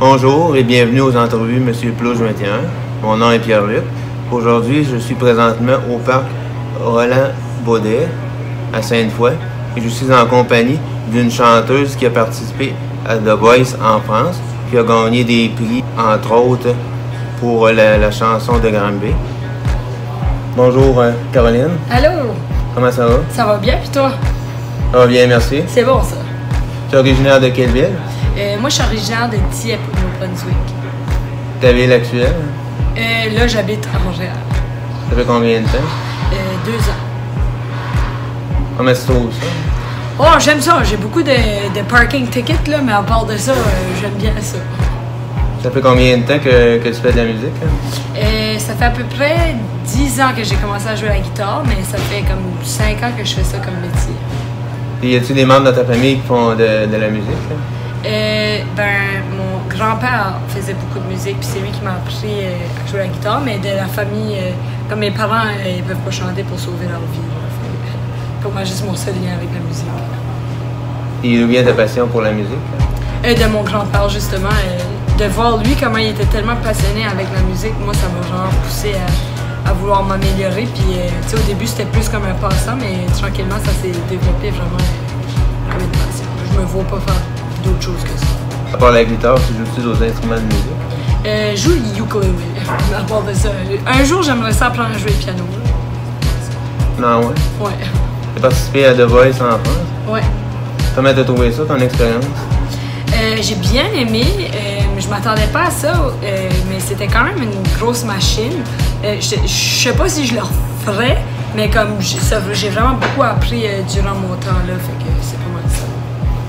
Bonjour et bienvenue aux entrevues Monsieur Plouge 21. Mon nom est Pierre-Luc. Aujourd'hui, je suis présentement au parc Roland-Baudet à Sainte-Foy et je suis en compagnie d'une chanteuse qui a participé à The Voice en France, qui a gagné des prix, entre autres, pour la chanson de Granby. Bonjour Caroline. Allô? Comment ça va? Ça va bien, puis toi? Ça va bien, merci. C'est bon, ça. Tu es originaire de quelle ville? Moi, je suis originaire de Dieppe, au Nouveau-Brunswick. Ta ville actuelle? Là, j'habite à Montréal. Ça fait combien de temps? 2 ans. Comment tu trouves ça? Oh, j'aime ça. J'ai beaucoup de parking tickets, là, mais à part de ça, j'aime bien ça. Ça fait combien de temps que tu fais de la musique? Hein? Ça fait à peu près 10 ans que j'ai commencé à jouer à la guitare, mais ça fait comme 5 ans que je fais ça comme métier. Et y a-t-il des membres de ta famille qui font de la musique? Là? Mon grand-père faisait beaucoup de musique, puis c'est lui qui m'a appris à jouer à la guitare, mais de la famille, comme mes parents, ils peuvent pas chanter pour sauver leur vie. Pour moi, juste mon seul lien avec la musique. Et d'où vient ta passion pour la musique? De mon grand-père, justement. De voir lui comment il était tellement passionné avec la musique, moi, ça m'a genre poussé à vouloir m'améliorer. Puis, tu sais, au début, c'était plus comme un passe-temps, mais tranquillement, ça s'est développé vraiment comme une passion. Je me vois pas faire d'autres choses que ça. À part la guitare, tu joues-tu d'autres instruments de musique? Je joue le ukulélé, à part de ça. Un jour, j'aimerais ça apprendre à jouer le piano. Non, ouais. Ouais. Tu as participé à The Voice en France? Ouais. Comment t'as trouvé ça, ton expérience? J'ai bien aimé. Je m'attendais pas à ça, mais c'était quand même une grosse machine. Je sais pas si je le referais, mais comme j'ai vraiment beaucoup appris durant mon temps là, fait que c'est pas mal ça.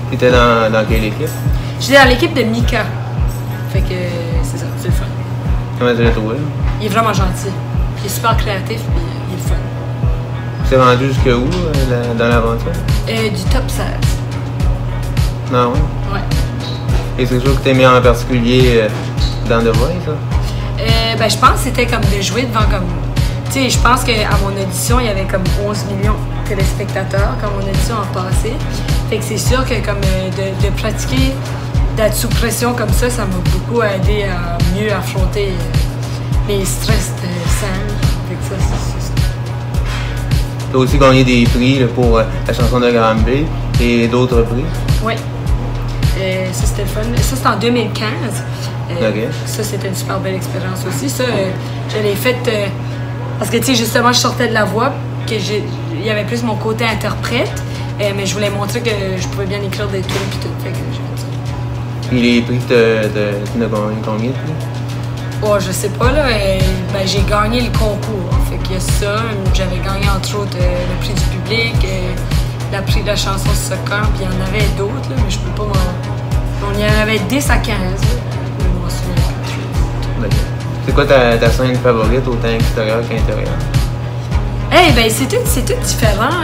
Tu étais dans quelle équipe? J'étais dans l'équipe de Mika. Fait que c'est ça, c'est le fun. Comment tu l'as trouvé? Il est vraiment gentil. Il est super créatif, puis il est le fun. Tu t'es rendu jusqu'où dans l'aventure? Du top 16. Non, ouais. Ouais. Et c'est quelque chose que tu aimais en particulier dans The Voice, ça? Je pense que c'était comme de jouer devant comme... Tu sais, je pense qu'à mon audition, il y avait comme 11 millions de téléspectateurs quand mon audition a passé. Fait que c'est sûr que comme de pratiquer, d'être sous pression comme ça m'a beaucoup aidé à mieux affronter mes stress de scène. Fait que ça, c'est ça. Tu as aussi gagné des prix là, pour la chanson de Granby et d'autres prix? Oui. Ça, c'était le fun. Ça, c'était en 2015. Okay. Ça, c'était une super belle expérience aussi. Ça, je l'ai faite parce que, tu sais, justement, je sortais de la voix, il y avait plus mon côté interprète, mais je voulais montrer que je pouvais bien écrire des tunes et tout. Fait que j'ai fait ça. Et les prix, tu as gagné combien de prix? Oh, je sais pas, là. J'ai gagné le concours. Fait qu'il y a ça. J'avais gagné, entre autres, le prix du public, le prix de la chanson Soccer, puis il y en avait d'autres, mais je peux pas m'en... Il y en avait 10 à 15, là. C'est quoi ta scène favorite, autant extérieure qu'intérieure? C'est tout différent.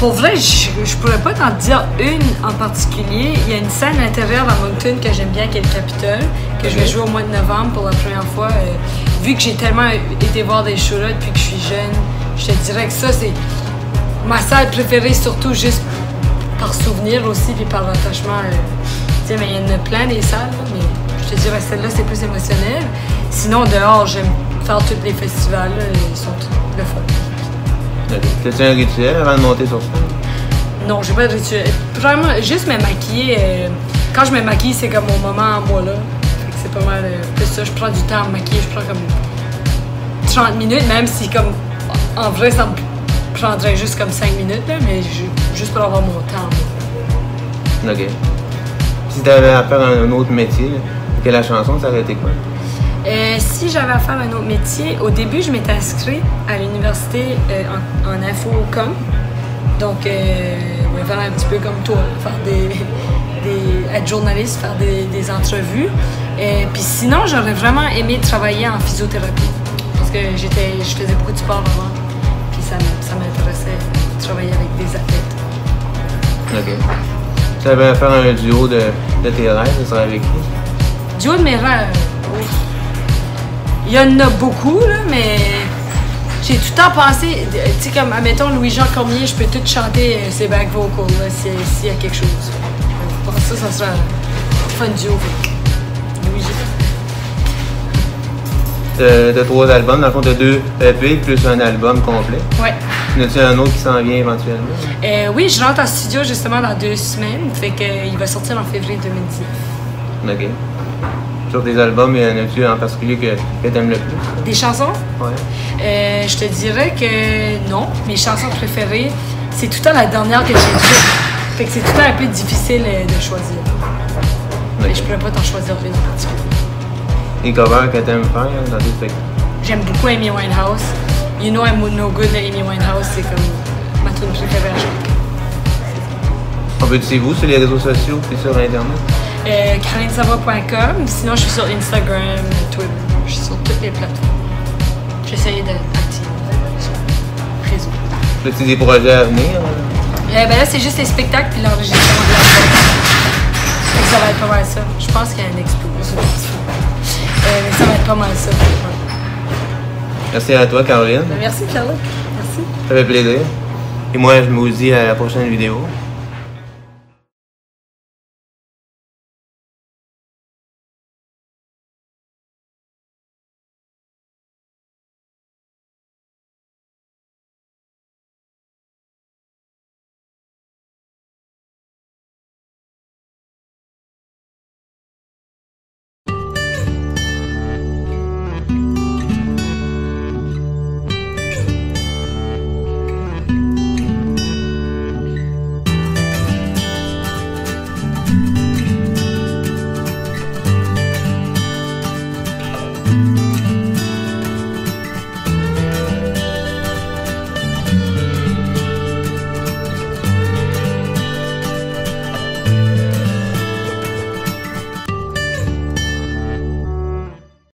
Pour vrai, je pourrais pas t'en dire une en particulier. Il y a une scène intérieure à Moncton que j'aime bien, qui est le Capitole, que je vais jouer au mois de novembre pour la première fois. Vu que j'ai tellement été voir des shows là depuis que je suis jeune, je te dirais que ça, c'est ma salle préférée, surtout juste par souvenir aussi, puis par l'attachement. Tu sais, mais il y en a plein des salles, là, mais je te dirais que celle-là, c'est plus émotionnel. Sinon, dehors, j'aime faire tous les festivals, là, ils sont tous le fun. T'as-tu un rituel avant de monter sur scène? Non, j'ai pas de rituel. Vraiment, juste me maquiller. Quand je me maquille, c'est comme mon moment à moi, là. Fait que c'est pas mal. Plus ça, je prends du temps à me maquiller, je prends comme 30 minutes, même si, comme, en vrai, ça me prendrait juste comme 5 minutes, là, mais juste pour avoir mon temps, moi. OK. Si tu avais à faire un autre métier que la chanson, ça aurait été quoi? Si j'avais à faire un autre métier, au début, je m'étais inscrite à l'université en infocom. Donc, faire un petit peu comme toi, être journaliste, faire des entrevues. Puis sinon, j'aurais vraiment aimé travailler en physiothérapie. Parce que je faisais beaucoup de sport avant. Puis ça m'intéressait de travailler avec des athlètes. OK. Si tu avais à faire un duo de tes rêves, ça serait avec qui? Duo de mes rêves? Il y en a beaucoup, là, mais j'ai tout le temps pensé, tu sais, comme, admettons, Louis-Jean Cormier, je peux tout chanter ses back vocals, s'il y a quelque chose. Je pense que ça serait fun duo. Oui, T'as 3 albums, dans le fond, t'as 2 EP plus un album complet. Ouais. Y en a-tu un autre qui s'en vient éventuellement? Oui, je rentre en studio justement dans 2 semaines, fait qu'il va sortir en février 2019. Ok. Sur tes albums, y en a-tu en particulier que t'aimes le plus? Des chansons? Ouais. Je te dirais que non. Mes chansons préférées, c'est tout le temps la dernière que j'ai écrite. Fait que c'est tout le temps un peu difficile de choisir. Mais je pourrais pas t'en choisir une en particulier. Les covers que t'aimes faire dans tes spectacles? J'aime beaucoup Amy Winehouse. You Know I'm No Good de Amy Winehouse, c'est comme ma tune préférée à jouer. On peut te suivre où sur les réseaux sociaux puis sur Internet? CarolineSavoie.com. Sinon, je suis sur Instagram, Twitter. Je suis sur toutes les plateformes. J'essaie d'être active sur le réseau. As-tu des projets à venir? Ben là, c'est juste les spectacles puis l'enregistrement de l'album. Fait que ça va être pas mal ça. Je pense qu'il y a un expo. Mais ça va être pas mal ça. Merci à toi, Caroline. Merci, Pierre-Luc. Merci. Ça fait plaisir. Et moi, je vous dis à la prochaine vidéo.